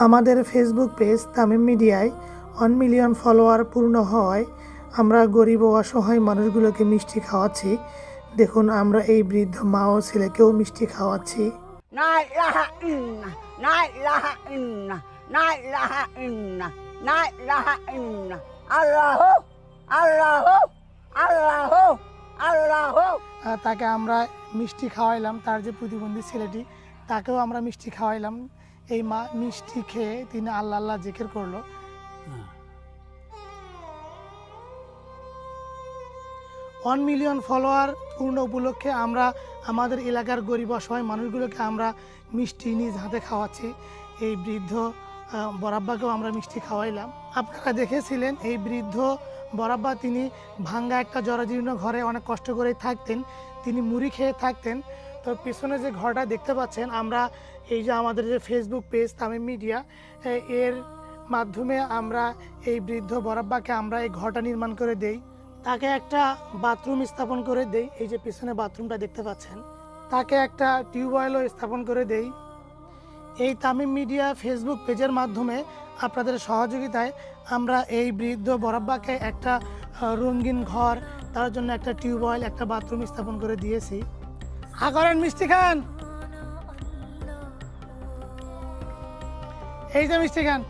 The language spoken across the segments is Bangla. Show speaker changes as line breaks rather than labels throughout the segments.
আমাদের ফেসবুক পেজ তামিম মিডিয়ায় 1 মিলিয়ন ফলোয়ার পূর্ণ হওয়ায় আমরা গরিব ও অসহায় মানুষগুলোকে মিষ্টি খাওয়াচ্ছি। দেখুন, আমরা এই বৃদ্ধ মা ও ছেলেকেও মিষ্টি খাওয়াচ্ছি।
লা ইলাহা ইল্লাল্লাহ, লা ইলাহা ইল্লাল্লাহ, লা ইলাহা ইল্লাল্লাহ, লা ইলাহা ইল্লাল্লাহ। আল্লাহু আল্লাহু আল্লাহু আল্লাহু।
তাকে আমরা মিষ্টি খাওয়াইলাম, তার যে প্রতিবন্ধী ছেলেটি তাকেও আমরা মিষ্টি খাওয়াইলাম। এই মা মিষ্টি খেয়ে তিনি আল্লাহ আল্লাহ জিকির করলো। 1 মিলিয়ন ফলোয়ার পূর্ণ উপলক্ষে আমরা আমাদের এলাকার গরিব অসহায় মানুষগুলোকে আমরা মিষ্টি নিজ হাতে খাওয়াচ্ছি। এই বৃদ্ধ বরাব্বাকেও আমরা মিষ্টি খাওয়াইলাম। আপনারা দেখেছিলেন এই বৃদ্ধ বরাব্বা তিনি ভাঙ্গা একটা জরাজীর্ণ ঘরে অনেক কষ্ট করেই থাকতেন, তিনি মুড়ি খেয়ে থাকতেন। তো পিছনে যে ঘরটা দেখতে পাচ্ছেন, আমরা এই যে আমাদের যে ফেসবুক পেজ তামিম মিডিয়া, এর মাধ্যমে আমরা এই বৃদ্ধ বরাব্বাকে আমরা এই ঘরটা নির্মাণ করে দেই। তাকে একটা বাথরুম স্থাপন করে দেই, এই যে পিছনে বাথরুমটা দেখতে পাচ্ছেন। তাকে একটা টিউবওয়েলও স্থাপন করে দেই। এই তামিম মিডিয়া ফেসবুক পেজের মাধ্যমে আপনাদের সহযোগিতায় আমরা এই বৃদ্ধ বরাব্বাকে একটা রঙিন ঘর, তার জন্য একটা টিউবওয়েল, একটা বাথরুম স্থাপন করে দিয়েছি। করেন মিষ্টি খান, এই যে মিষ্টি খান।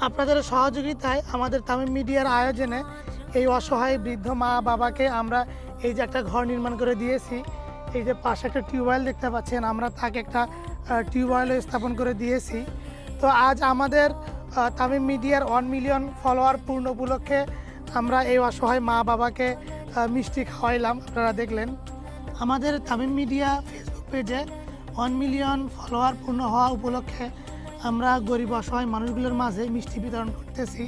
আপনাদের সহযোগিতায় আমাদের তামিম মিডিয়ার আয়োজনে এই অসহায় বৃদ্ধ মা বাবাকে আমরা এই যে একটা ঘর নির্মাণ করে দিয়েছি। এই যে পাশে একটা টিউবওয়েল দেখতে পাচ্ছেন, আমরা তাকে একটা টিউবওয়েলও স্থাপন করে দিয়েছি। তো আজ আমাদের তামিম মিডিয়ার 1 মিলিয়ন ফলোয়ার পূর্ণ উপলক্ষে আমরা এই অসহায় মা বাবাকে মিষ্টি খাওয়াইলাম। আপনারা দেখলেন আমাদের তামিম মিডিয়া ফেসবুক পেজে 1 মিলিয়ন ফলোয়ার পূর্ণ হওয়া উপলক্ষে আমরা গরিব অসহায় মানুষগুলোর মাঝে মিষ্টি বিতরণ করতেছি।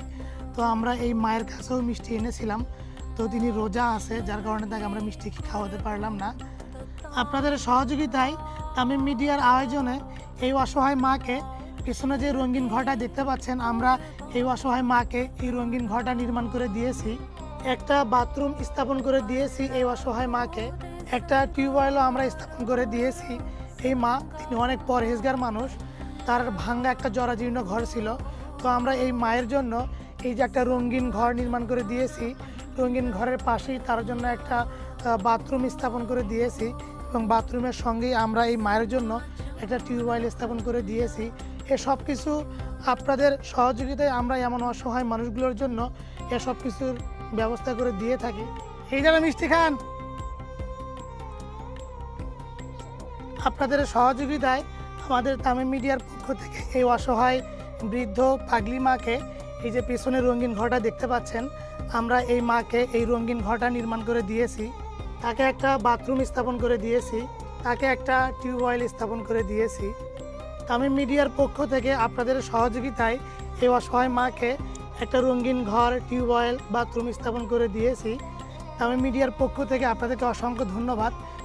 তো আমরা এই মায়ের কাছেও মিষ্টি এনেছিলাম, তো তিনি রোজা আছে, যার কারণে তাকে আমরা মিষ্টি খাওয়াতে পারলাম না। আপনাদের সহযোগিতায় তামিম মিডিয়ার আয়োজনে এই অসহায় মাকে, পিছনে যে রঙিন ঘরটা দেখতে পাচ্ছেন, আমরা এই অসহায় মাকে এই রঙিন ঘরটা নির্মাণ করে দিয়েছি। একটা বাথরুম স্থাপন করে দিয়েছি এই অসহায় মাকে, একটা টিউবওয়েলও আমরা স্থাপন করে দিয়েছি। এই মা তিনি অনেক পরহেজগার মানুষ, তার ভাঙ্গা একটা জরাজীর্ণ ঘর ছিল। তো আমরা এই মায়ের জন্য এই যে একটা রঙিন ঘর নির্মাণ করে দিয়েছি, রঙিন ঘরের পাশেই তার জন্য একটা বাথরুম স্থাপন করে দিয়েছি, এবং বাথরুমের সঙ্গেই আমরা এই মায়ের জন্য একটা টিউবওয়েল স্থাপন করে দিয়েছি। এসব কিছু আপনাদের সহযোগিতায় আমরা এমন অসহায় মানুষগুলোর জন্য এসব কিছুর ব্যবস্থা করে দিয়ে থাকি। এই যারা মিষ্টি খান, আপনাদের সহযোগিতায় আমাদের তামিম মিডিয়ার পক্ষ থেকে এই অসহায় বৃদ্ধ পাগলি মাকে, এই যে পেছনে রঙিন ঘরটা দেখতে পাচ্ছেন, আমরা এই মাকে এই রঙিন ঘরটা নির্মাণ করে দিয়েছি। তাকে একটা বাথরুম স্থাপন করে দিয়েছি, তাকে একটা টিউবওয়েল স্থাপন করে দিয়েছি। তামিম মিডিয়ার পক্ষ থেকে আপনাদের সহযোগিতায় এই অসহায় মাকে একটা রঙিন ঘর, টিউবওয়েল, বাথরুম স্থাপন করে দিয়েছি। তামিম মিডিয়ার পক্ষ থেকে আপনাদেরকে অসংখ্য ধন্যবাদ।